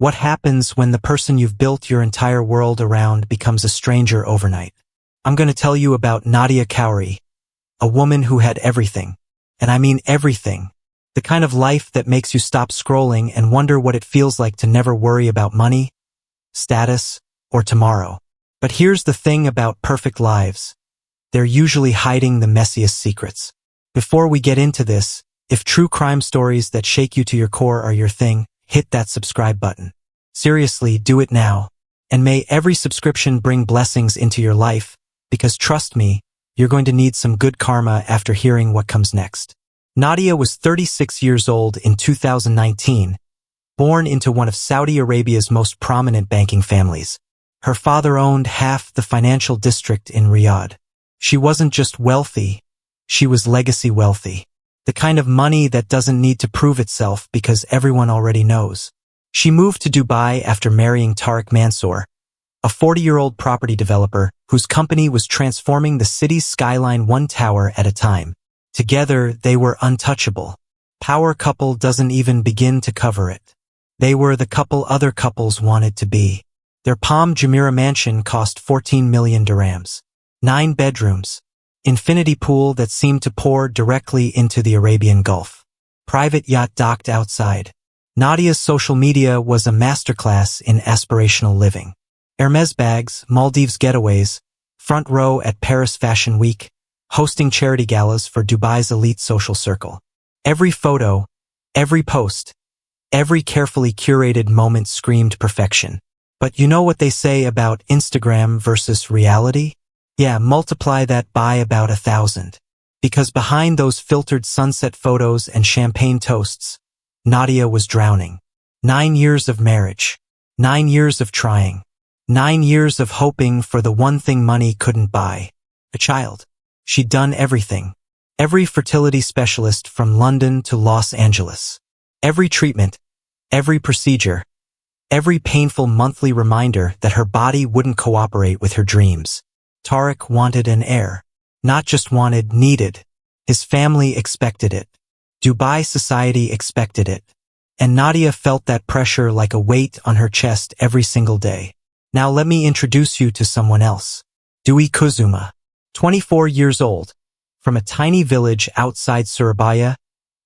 What happens when the person you've built your entire world around becomes a stranger overnight? I'm going to tell you about Nadia Khouri, a woman who had everything. And I mean everything. The kind of life that makes you stop scrolling and wonder what it feels like to never worry about money, status, or tomorrow. But here's the thing about perfect lives. They're usually hiding the messiest secrets. Before we get into this, if true crime stories that shake you to your core are your thing, hit that subscribe button. Seriously, do it now. And may every subscription bring blessings into your life, because trust me, you're going to need some good karma after hearing what comes next. Nadia was 36 years old in 2019, born into one of Saudi Arabia's most prominent banking families. Her father owned half the financial district in Riyadh. She wasn't just wealthy, she was legacy wealthy. The kind of money that doesn't need to prove itself because everyone already knows. She moved to Dubai after marrying Tariq Mansour, a 40-year-old property developer whose company was transforming the city's skyline one tower at a time. Together, they were untouchable. Power couple doesn't even begin to cover it. They were the couple other couples wanted to be. Their Palm Jumeirah mansion cost 14 million dirhams. 9 bedrooms. Infinity pool that seemed to pour directly into the Arabian Gulf. Private yacht docked outside. Nadia's social media was a masterclass in aspirational living. Hermes bags, Maldives getaways, front row at Paris Fashion Week, hosting charity galas for Dubai's elite social circle. Every photo, every post, every carefully curated moment screamed perfection. But you know what they say about Instagram versus reality? Yeah, multiply that by about 1,000. Because behind those filtered sunset photos and champagne toasts, Nadia was drowning. 9 years of marriage. 9 years of trying. 9 years of hoping for the one thing money couldn't buy. A child. She'd done everything. Every fertility specialist from London to Los Angeles. Every treatment. Every procedure. Every painful monthly reminder that her body wouldn't cooperate with her dreams. Tariq wanted an heir. Not just wanted, needed. His family expected it. Dubai society expected it. And Nadia felt that pressure like a weight on her chest every single day. Now let me introduce you to someone else. Dwi Kusuma. 24 years old. From a tiny village outside Surabaya,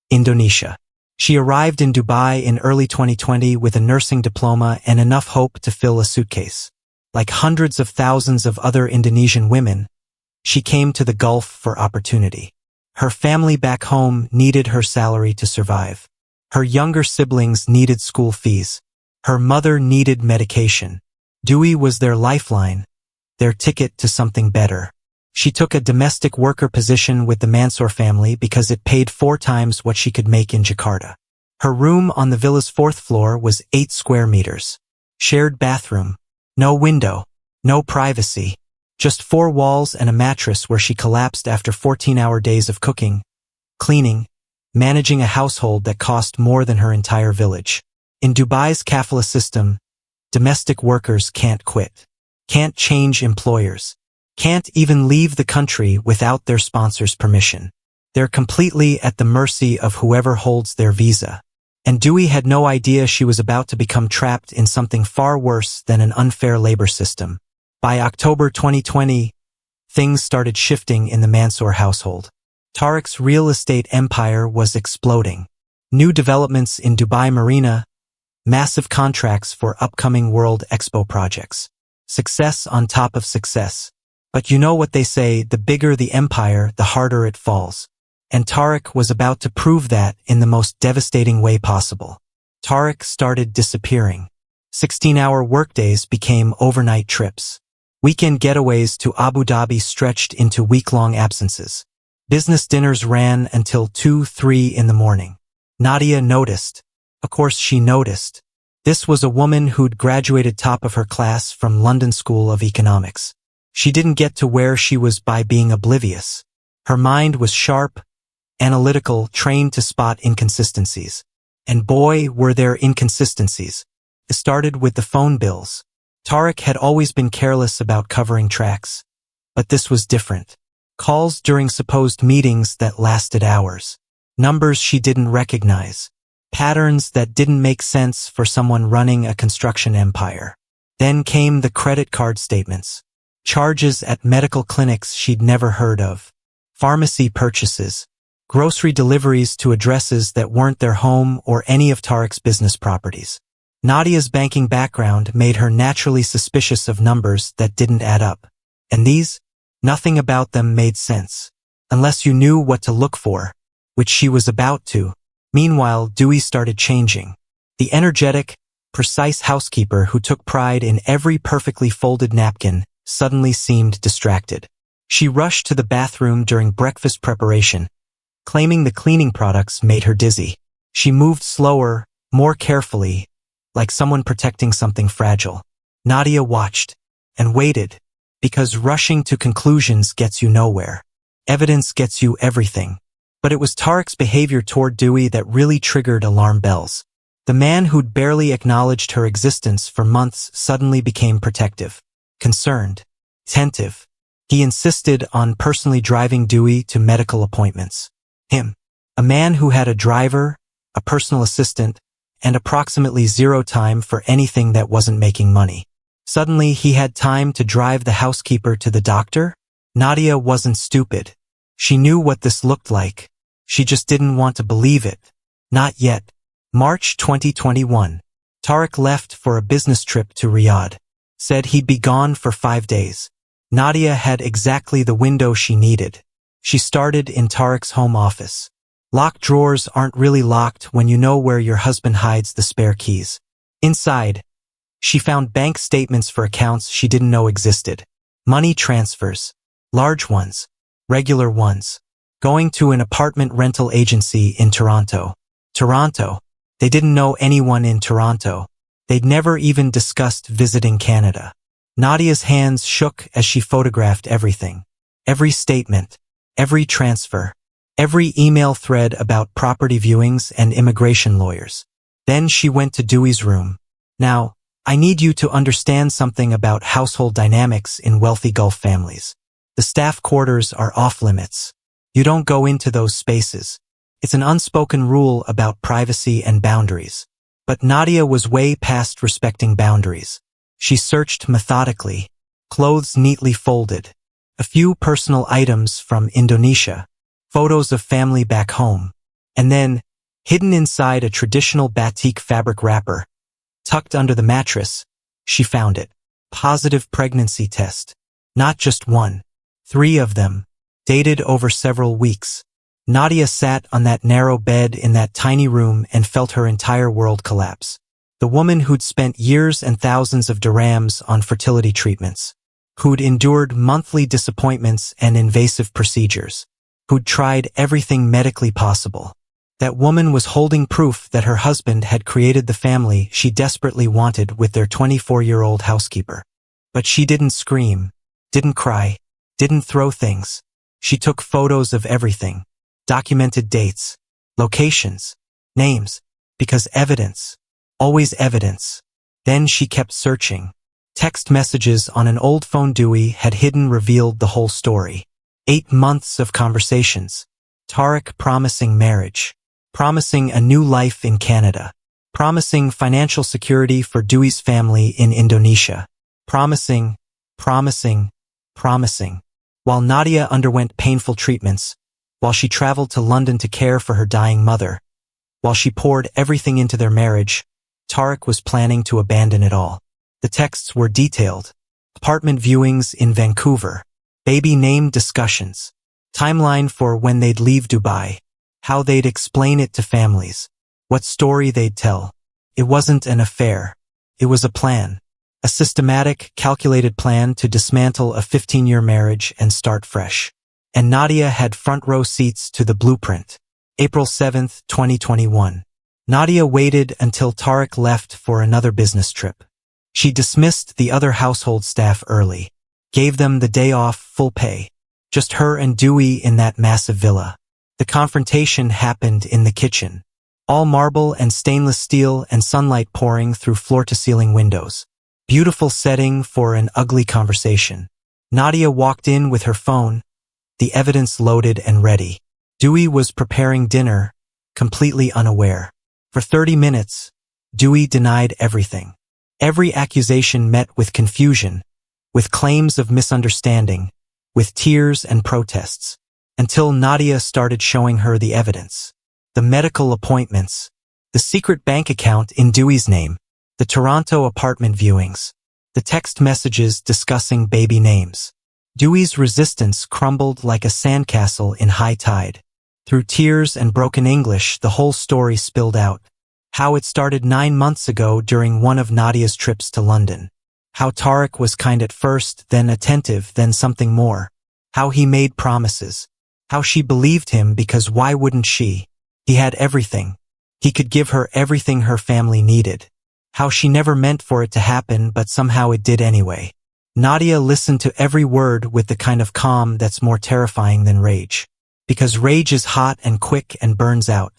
Indonesia. She arrived in Dubai in early 2020 with a nursing diploma and enough hope to fill a suitcase. Like hundreds of thousands of other Indonesian women, she came to the Gulf for opportunity. Her family back home needed her salary to survive. Her younger siblings needed school fees. Her mother needed medication. Dwi was their lifeline, their ticket to something better. She took a domestic worker position with the Mansour family because it paid 4 times what she could make in Jakarta. Her room on the villa's 4th floor was 8 square meters. Shared bathroom. No window. No privacy. Just 4 walls and a mattress where she collapsed after 14-hour days of cooking, cleaning, managing a household that cost more than her entire village. In Dubai's kafala system, domestic workers can't quit, can't change employers, can't even leave the country without their sponsor's permission. They're completely at the mercy of whoever holds their visa. And Dwi had no idea she was about to become trapped in something far worse than an unfair labor system. By October 2020, things started shifting in the Mansour household. Tariq's real estate empire was exploding. New developments in Dubai Marina, massive contracts for upcoming World Expo projects. Success on top of success. But you know what they say, the bigger the empire, the harder it falls. And Tariq was about to prove that in the most devastating way possible. Tariq started disappearing. 16-hour workdays became overnight trips. Weekend getaways to Abu Dhabi stretched into week-long absences. Business dinners ran until 2-3 in the morning. Nadia noticed. Of course she noticed. This was a woman who'd graduated top of her class from London School of Economics. She didn't get to where she was by being oblivious. Her mind was sharp, analytical, trained to spot inconsistencies. And boy, were there inconsistencies. It started with the phone bills. Tariq had always been careless about covering tracks. But this was different. Calls during supposed meetings that lasted hours. Numbers she didn't recognize. Patterns that didn't make sense for someone running a construction empire. Then came the credit card statements. Charges at medical clinics she'd never heard of. Pharmacy purchases. Grocery deliveries to addresses that weren't their home or any of Tariq's business properties. Nadia's banking background made her naturally suspicious of numbers that didn't add up. And these? Nothing about them made sense. Unless you knew what to look for, which she was about to. Meanwhile, Dewey started changing. The energetic, precise housekeeper who took pride in every perfectly folded napkin suddenly seemed distracted. She rushed to the bathroom during breakfast preparation, claiming the cleaning products made her dizzy. She moved slower, more carefully, like someone protecting something fragile. Nadia watched and waited, because rushing to conclusions gets you nowhere. Evidence gets you everything. But it was Tariq's behavior toward Dewey that really triggered alarm bells. The man who'd barely acknowledged her existence for months suddenly became protective, concerned, attentive. He insisted on personally driving Dewey to medical appointments. Him, a man who had a driver, a personal assistant, and approximately zero time for anything that wasn't making money. Suddenly he had time to drive the housekeeper to the doctor? Nadia wasn't stupid. She knew what this looked like. She just didn't want to believe it. Not yet. March 2021. Tariq left for a business trip to Riyadh. Said he'd be gone for 5 days. Nadia had exactly the window she needed. She started in Tariq's home office. Locked drawers aren't really locked when you know where your husband hides the spare keys. Inside, she found bank statements for accounts she didn't know existed. Money transfers. Large ones. Regular ones. Going to an apartment rental agency in Toronto. Toronto. They didn't know anyone in Toronto. They'd never even discussed visiting Canada. Nadia's hands shook as she photographed everything. Every statement. Every transfer. Every email thread about property viewings and immigration lawyers. Then she went to Dewey's room. Now, I need you to understand something about household dynamics in wealthy Gulf families. The staff quarters are off limits. You don't go into those spaces. It's an unspoken rule about privacy and boundaries. But Nadia was way past respecting boundaries. She searched methodically, clothes neatly folded, a few personal items from Indonesia, photos of family back home, and then, hidden inside a traditional batik fabric wrapper, tucked under the mattress, she found it. Positive pregnancy test. Not just one. 3 of them, dated over several weeks. Nadia sat on that narrow bed in that tiny room and felt her entire world collapse. The woman who'd spent years and thousands of dirhams on fertility treatments, who'd endured monthly disappointments and invasive procedures, who'd tried everything medically possible. That woman was holding proof that her husband had created the family she desperately wanted with their 24-year-old housekeeper. But she didn't scream, didn't cry, didn't throw things. She took photos of everything, documented dates, locations, names, because evidence, always evidence. Then she kept searching. Text messages on an old phone Dewey had hidden revealed the whole story. 8 months of conversations. Tariq promising marriage, promising a new life in Canada, promising financial security for Dewey's family in Indonesia, promising. While Nadia underwent painful treatments, while she traveled to London to care for her dying mother, while she poured everything into their marriage, Tariq was planning to abandon it all. The texts were detailed. Apartment viewings in Vancouver, baby name discussions, timeline for when they'd leave Dubai, how they'd explain it to families, what story they'd tell. It wasn't an affair. It was a plan. A systematic, calculated plan to dismantle a 15-year marriage and start fresh. And Nadia had front row seats to the blueprint. April 7, 2021. Nadia waited until Tariq left for another business trip. She dismissed the other household staff early, gave them the day off full pay. Just her and Dewey in that massive villa. The confrontation happened in the kitchen. All marble and stainless steel and sunlight pouring through floor-to-ceiling windows. Beautiful setting for an ugly conversation. Nadia walked in with her phone, the evidence loaded and ready. Dewey was preparing dinner, completely unaware. For 30 minutes, Dewey denied everything. Every accusation met with confusion, with claims of misunderstanding, with tears and protests, until Nadia started showing her the evidence. The medical appointments, the secret bank account in Dewey's name, the Toronto apartment viewings, the text messages discussing baby names. Dewey's resistance crumbled like a sandcastle in high tide. Through tears and broken English, the whole story spilled out. How it started 9 months ago during one of Nadia's trips to London. How Tarek was kind at first, then attentive, then something more. How he made promises. How she believed him because why wouldn't she? He had everything. He could give her everything her family needed. How she never meant for it to happen, but somehow it did anyway. Nadia listened to every word with the kind of calm that's more terrifying than rage. Because rage is hot and quick and burns out.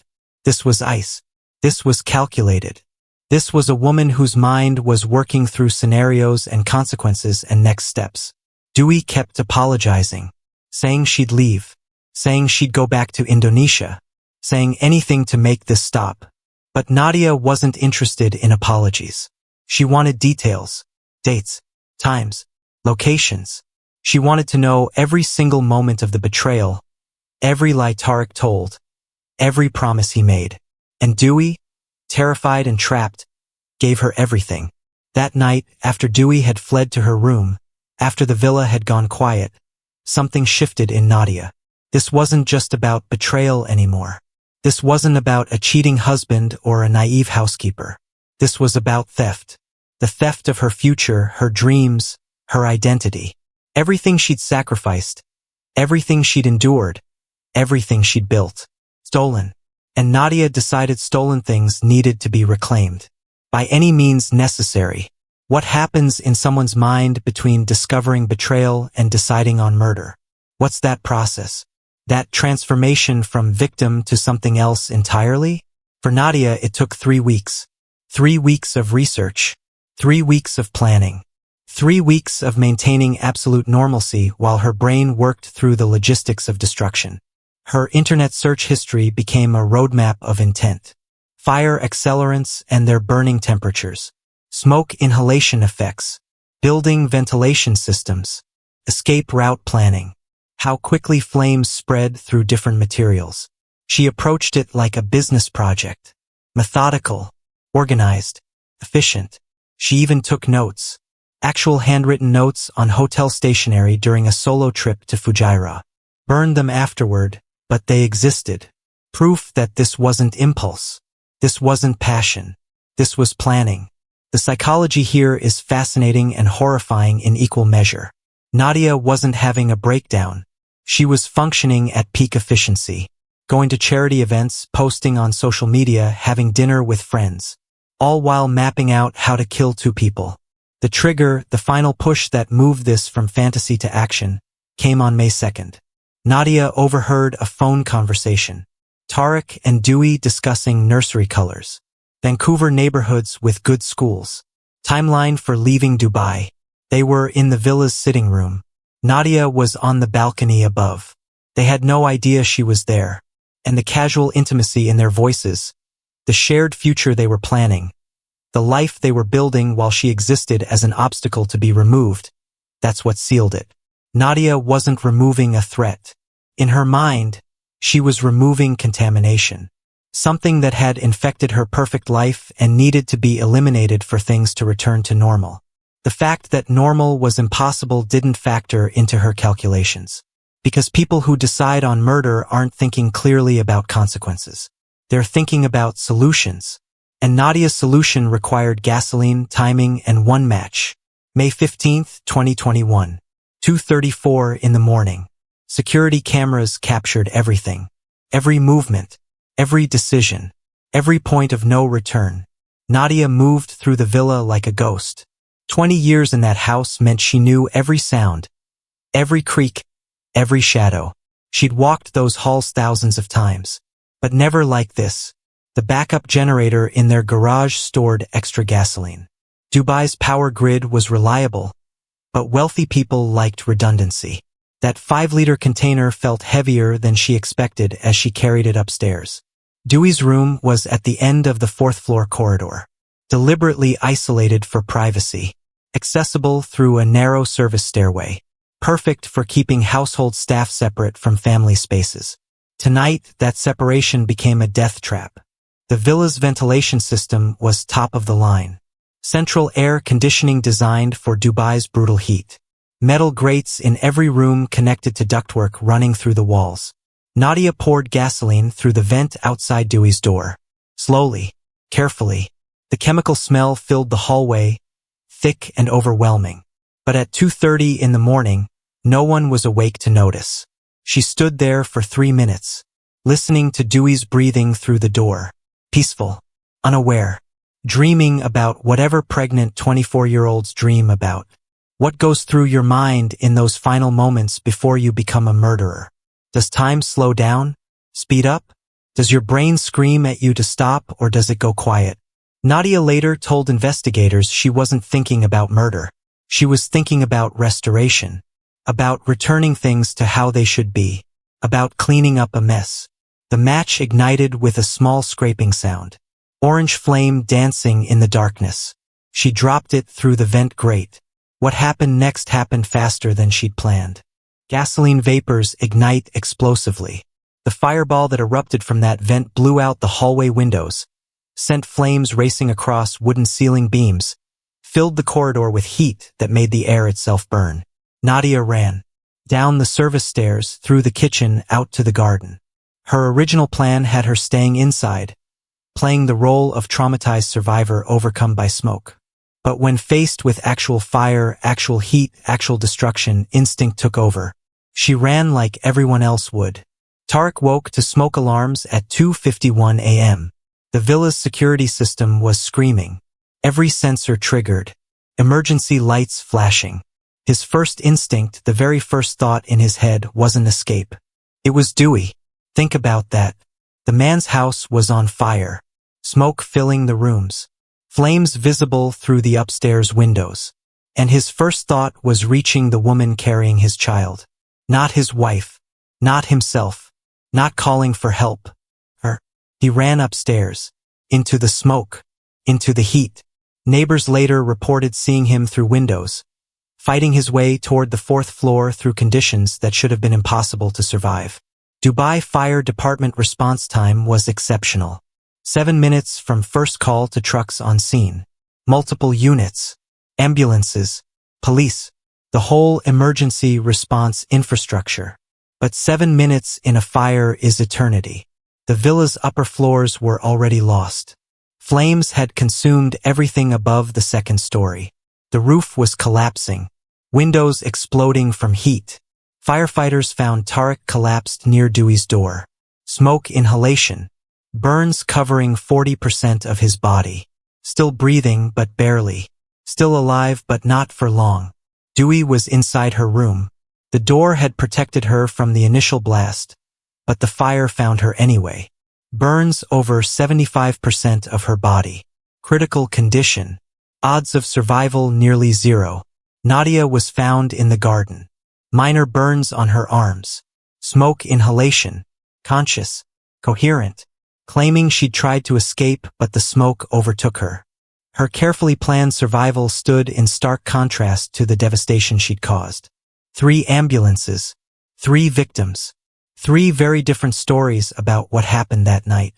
This was ice. This was calculated. This was a woman whose mind was working through scenarios and consequences and next steps. Dewey kept apologizing, saying she'd leave, saying she'd go back to Indonesia, saying anything to make this stop. But Nadia wasn't interested in apologies. She wanted details, dates, times, locations. She wanted to know every single moment of the betrayal, every lie Tarek told, every promise he made. And Dewey, terrified and trapped, gave her everything. That night, after Dewey had fled to her room, after the villa had gone quiet, something shifted in Nadia. This wasn't just about betrayal anymore. This wasn't about a cheating husband or a naive housekeeper. This was about theft. The theft of her future, her dreams, her identity. Everything she'd sacrificed, everything she'd endured, everything she'd built. Stolen. And Nadia decided stolen things needed to be reclaimed. By any means necessary. What happens in someone's mind between discovering betrayal and deciding on murder? What's that process? That transformation from victim to something else entirely? For Nadia, it took 3 weeks. 3 weeks of research. 3 weeks of planning. 3 weeks of maintaining absolute normalcy while her brain worked through the logistics of destruction. Her internet search history became a roadmap of intent. Fire accelerants and their burning temperatures. Smoke inhalation effects. Building ventilation systems. Escape route planning. How quickly flames spread through different materials. She approached it like a business project. Methodical. Organized. Efficient. She even took notes. Actual handwritten notes on hotel stationery during a solo trip to Fujairah. Burned them afterward. But they existed. Proof that this wasn't impulse. This wasn't passion. This was planning. The psychology here is fascinating and horrifying in equal measure. Nadia wasn't having a breakdown. She was functioning at peak efficiency. Going to charity events, posting on social media, having dinner with friends. All while mapping out how to kill 2 people. The trigger, the final push that moved this from fantasy to action, came on May 2nd. Nadia overheard a phone conversation. Tarek and Dewey discussing nursery colors. Vancouver neighborhoods with good schools. Timeline for leaving Dubai. They were in the villa's sitting room. Nadia was on the balcony above. They had no idea she was there. And the casual intimacy in their voices. The shared future they were planning. The life they were building while she existed as an obstacle to be removed. That's what sealed it. Nadia wasn't removing a threat. In her mind, she was removing contamination. Something that had infected her perfect life and needed to be eliminated for things to return to normal. The fact that normal was impossible didn't factor into her calculations. Because people who decide on murder aren't thinking clearly about consequences. They're thinking about solutions. And Nadia's solution required gasoline, timing, and one match. May 15, 2021. 2:34 in the morning. Security cameras captured everything. Every movement. Every decision. Every point of no return. Nadia moved through the villa like a ghost. 20 years in that house meant she knew every sound. Every creak. Every shadow. She'd walked those halls thousands of times. But never like this. The backup generator in their garage stored extra gasoline. Dubai's power grid was reliable. But wealthy people liked redundancy. That 5-liter container felt heavier than she expected as she carried it upstairs. Dewey's room was at the end of the fourth-floor corridor, deliberately isolated for privacy, accessible through a narrow service stairway, perfect for keeping household staff separate from family spaces. Tonight, that separation became a death trap. The villa's ventilation system was top of the line. Central air conditioning designed for Dubai's brutal heat. Metal grates in every room connected to ductwork running through the walls. Nadia poured gasoline through the vent outside Dewey's door. Slowly, carefully, the chemical smell filled the hallway, thick and overwhelming. But at 2:30 in the morning, no one was awake to notice. She stood there for 3 minutes, listening to Dewey's breathing through the door, peaceful, unaware, dreaming about whatever pregnant 24-year-olds dream about. What goes through your mind in those final moments before you become a murderer? Does time slow down? Speed up? Does your brain scream at you to stop, or does it go quiet? Nadia later told investigators she wasn't thinking about murder. She was thinking about restoration, about returning things to how they should be, about cleaning up a mess. The match ignited with a small scraping sound. Orange flame dancing in the darkness. She dropped it through the vent grate. What happened next happened faster than she'd planned. Gasoline vapors ignite explosively. The fireball that erupted from that vent blew out the hallway windows, sent flames racing across wooden ceiling beams, filled the corridor with heat that made the air itself burn. Nadia ran. Down the service stairs, through the kitchen, out to the garden. Her original plan had her staying inside, playing the role of traumatized survivor overcome by smoke. But when faced with actual fire, actual heat, actual destruction, instinct took over. She ran like everyone else would. Tariq woke to smoke alarms at 2:51 a.m. The villa's security system was screaming. Every sensor triggered. Emergency lights flashing. His first instinct, the very first thought in his head, wasn't escape. It was Dewey. Think about that. The man's house was on fire. Smoke filling the rooms. Flames visible through the upstairs windows. And his first thought was reaching the woman carrying his child. Not his wife. Not himself. Not calling for help. Her. He ran upstairs. Into the smoke. Into the heat. Neighbors later reported seeing him through windows, fighting his way toward the fourth floor through conditions that should have been impossible to survive. Dubai Fire Department response time was exceptional. 7 minutes from first call to trucks on scene. Multiple units, ambulances, police, the whole emergency response infrastructure. But 7 minutes in a fire is eternity. The villa's upper floors were already lost. Flames had consumed everything above the second story. The roof was collapsing, windows exploding from heat. Firefighters found Tariq collapsed near Dewey's door. Smoke inhalation. Burns covering 40% of his body. Still breathing but barely. Still alive but not for long. Dewey was inside her room. The door had protected her from the initial blast, but the fire found her anyway. Burns over 75% of her body. Critical condition. Odds of survival nearly zero. Nadia was found in the garden. Minor burns on her arms. Smoke inhalation. Conscious. Coherent. Claiming she'd tried to escape, but the smoke overtook her. Her carefully planned survival stood in stark contrast to the devastation she'd caused. 3 ambulances. 3 victims. 3 very different stories about what happened that night.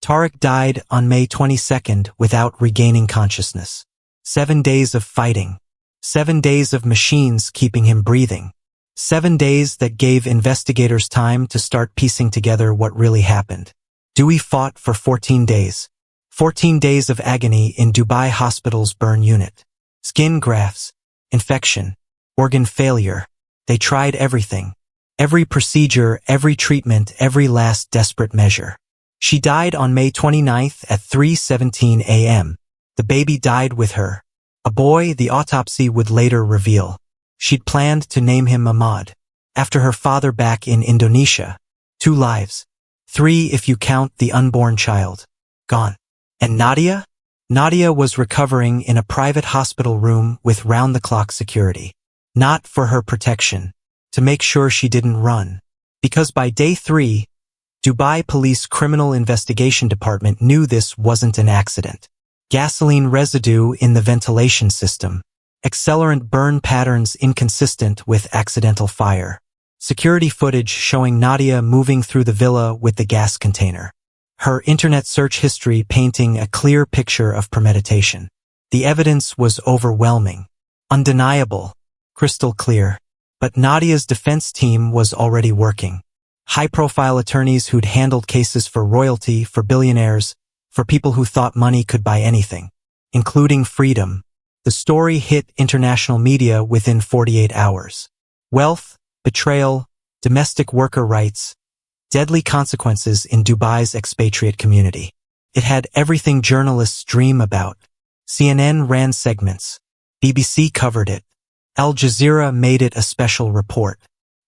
Tariq died on May 22nd without regaining consciousness. 7 days of fighting. 7 days of machines keeping him breathing. 7 days that gave investigators time to start piecing together what really happened. Dewey fought for 14 days. 14 days of agony in Dubai Hospital's burn unit. Skin grafts, infection, organ failure. They tried everything. Every procedure, every treatment, every last desperate measure. She died on May 29th at 3:17 a.m. The baby died with her. A boy the autopsy would later reveal. She'd planned to name him Ahmad, after her father back in Indonesia. 2 lives. 3 if you count the unborn child. Gone. And Nadia? Nadia was recovering in a private hospital room with round-the-clock security. Not for her protection. To make sure she didn't run. Because by day 3, Dubai Police Criminal Investigation Department knew this wasn't an accident. Gasoline residue in the ventilation system. Accelerant burn patterns inconsistent with accidental fire. Security footage showing Nadia moving through the villa with the gas container. Her internet search history painting a clear picture of premeditation. The evidence was overwhelming. Undeniable. Crystal clear. But Nadia's defense team was already working. High-profile attorneys who'd handled cases for royalty, for billionaires, for people who thought money could buy anything, including freedom. The story hit international media within 48 hours. Wealth, betrayal, domestic worker rights, deadly consequences in Dubai's expatriate community. It had everything journalists dream about. CNN ran segments. BBC covered it. Al Jazeera made it a special report.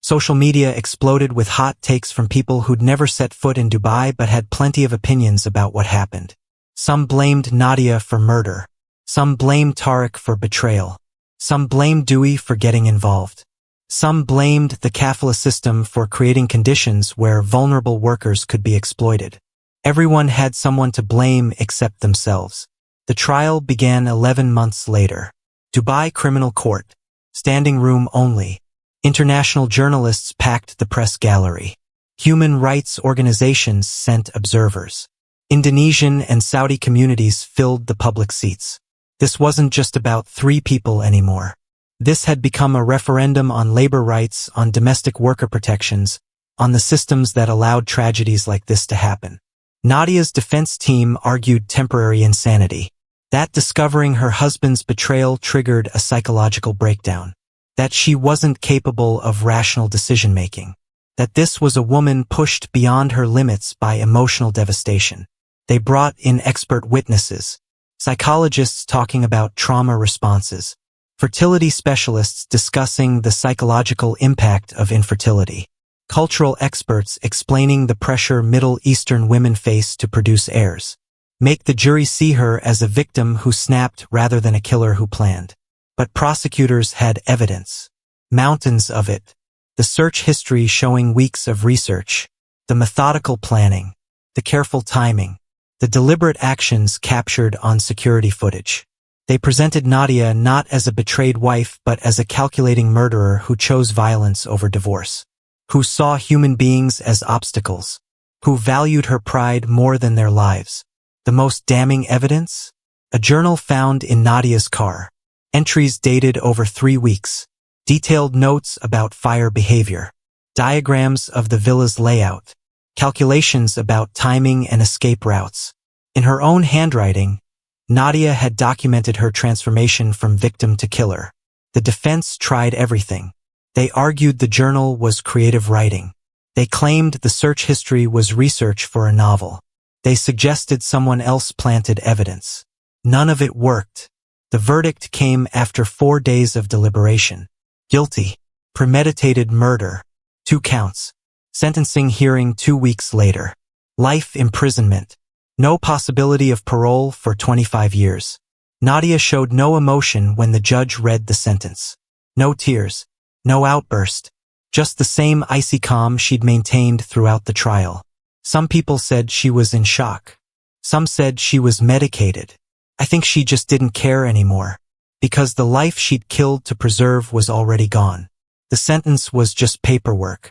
Social media exploded with hot takes from people who'd never set foot in Dubai but had plenty of opinions about what happened. Some blamed Nadia for murder. Some blamed Tariq for betrayal. Some blamed Dewey for getting involved. Some blamed the kafala system for creating conditions where vulnerable workers could be exploited. Everyone had someone to blame except themselves. The trial began 11 months later. Dubai Criminal Court. Standing room only. International journalists packed the press gallery. Human rights organizations sent observers. Indonesian and Saudi communities filled the public seats. This wasn't just about 3 people anymore. This had become a referendum on labor rights, on domestic worker protections, on the systems that allowed tragedies like this to happen. Nadia's defense team argued temporary insanity. That discovering her husband's betrayal triggered a psychological breakdown. That she wasn't capable of rational decision-making. That this was a woman pushed beyond her limits by emotional devastation. They brought in expert witnesses. Psychologists talking about trauma responses. Fertility specialists discussing the psychological impact of infertility. Cultural experts explaining the pressure Middle Eastern women face to produce heirs. Make the jury see her as a victim who snapped rather than a killer who planned. But prosecutors had evidence. Mountains of it. The search history showing weeks of research. The methodical planning. The careful timing. The deliberate actions captured on security footage. They presented Nadia not as a betrayed wife but as a calculating murderer who chose violence over divorce. Who saw human beings as obstacles. Who valued her pride more than their lives. The most damning evidence? A journal found in Nadia's car. Entries dated over 3 weeks. Detailed notes about fire behavior. Diagrams of the villa's layout. Calculations about timing and escape routes. In her own handwriting, Nadia had documented her transformation from victim to killer. The defense tried everything. They argued the journal was creative writing. They claimed the search history was research for a novel. They suggested someone else planted evidence. None of it worked. The verdict came after 4 days of deliberation. Guilty. Premeditated murder. 2 counts. Sentencing hearing 2 weeks later. Life imprisonment. No possibility of parole for 25 years. Nadia showed no emotion when the judge read the sentence. No tears. No outburst. Just the same icy calm she'd maintained throughout the trial. Some people said she was in shock. Some said she was medicated. I think she just didn't care anymore. Because the life she'd killed to preserve was already gone. The sentence was just paperwork.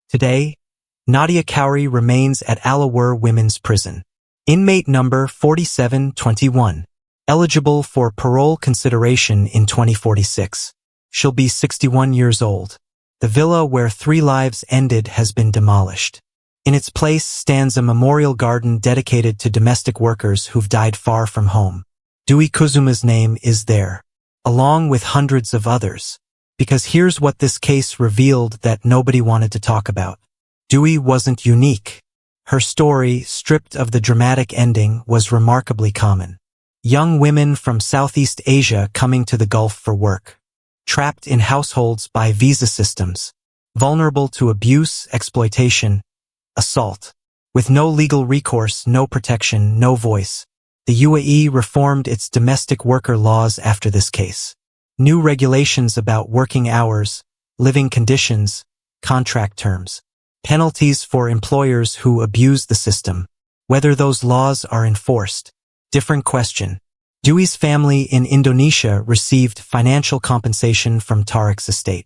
Today, Nadia Khouri remains at Al-Awar Women's Prison. Inmate number 4721. Eligible for parole consideration in 2046. She'll be 61 years old. The villa where 3 lives ended has been demolished. In its place stands a memorial garden dedicated to domestic workers who've died far from home. Dewey Kuzuma's name is there, along with hundreds of others. Because here's what this case revealed that nobody wanted to talk about. Dewey wasn't unique. Her story, stripped of the dramatic ending, was remarkably common. Young women from Southeast Asia coming to the Gulf for work. Trapped in households by visa systems. Vulnerable to abuse, exploitation, assault. With no legal recourse, no protection, no voice. The UAE reformed its domestic worker laws after this case. New regulations about working hours, living conditions, contract terms. Penalties for employers who abuse the system. Whether those laws are enforced. Different question. Dewi's family in Indonesia received financial compensation from Tariq's estate.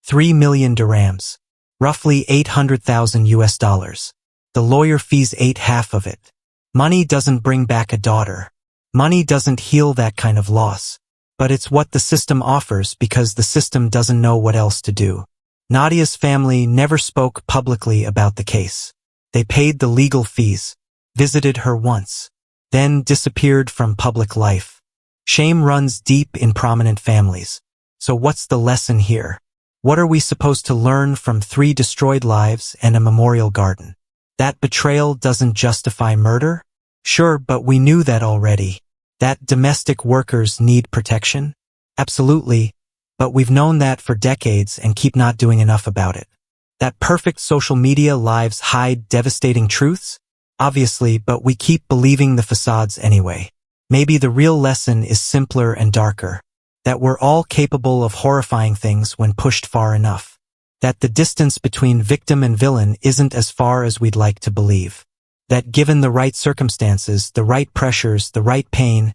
3 million dirhams. Roughly 800,000 US dollars. The lawyer fees ate half of it. Money doesn't bring back a daughter. Money doesn't heal that kind of loss. But it's what the system offers because the system doesn't know what else to do. Nadia's family never spoke publicly about the case. They paid the legal fees, visited her once, then disappeared from public life. Shame runs deep in prominent families. So what's the lesson here? What are we supposed to learn from 3 destroyed lives and a memorial garden? That betrayal doesn't justify murder? Sure, but we knew that already. That domestic workers need protection? Absolutely. But we've known that for decades and keep not doing enough about it. That perfect social media lives hide devastating truths? Obviously, but we keep believing the facades anyway. Maybe the real lesson is simpler and darker. That we're all capable of horrifying things when pushed far enough. That the distance between victim and villain isn't as far as we'd like to believe. That given the right circumstances, the right pressures, the right pain,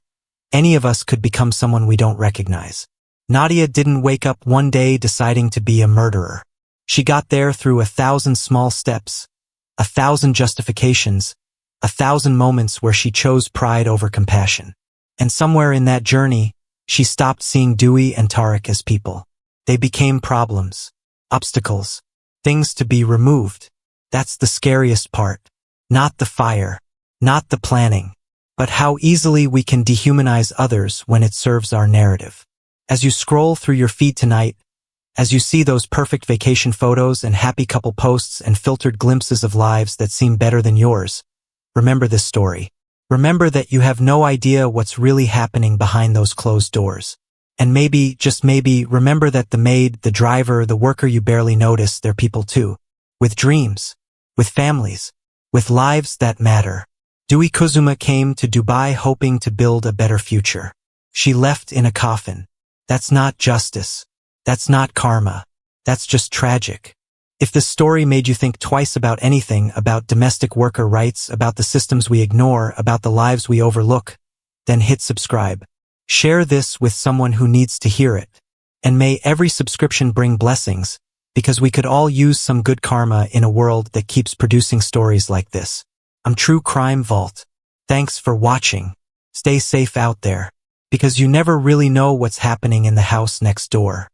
any of us could become someone we don't recognize. Nadia didn't wake up one day deciding to be a murderer. She got there through 1,000 small steps, 1,000 justifications, 1,000 moments where she chose pride over compassion. And somewhere in that journey, she stopped seeing Dewi and Tariq as people. They became problems, obstacles, things to be removed. That's the scariest part. Not the fire, not the planning, but how easily we can dehumanize others when it serves our narrative. As you scroll through your feed tonight, as you see those perfect vacation photos and happy couple posts and filtered glimpses of lives that seem better than yours, remember this story. Remember that you have no idea what's really happening behind those closed doors. And maybe, just maybe, remember that the maid, the driver, the worker you barely notice, they're people too. With dreams, with families, with lives that matter. Dewi Kuzuma came to Dubai hoping to build a better future. She left in a coffin. That's not justice. That's not karma. That's just tragic. If this story made you think twice about anything, about domestic worker rights, about the systems we ignore, about the lives we overlook, then hit subscribe. Share this with someone who needs to hear it. And may every subscription bring blessings, because we could all use some good karma in a world that keeps producing stories like this. I'm True Crime Vault. Thanks for watching. Stay safe out there, because you never really know what's happening in the house next door.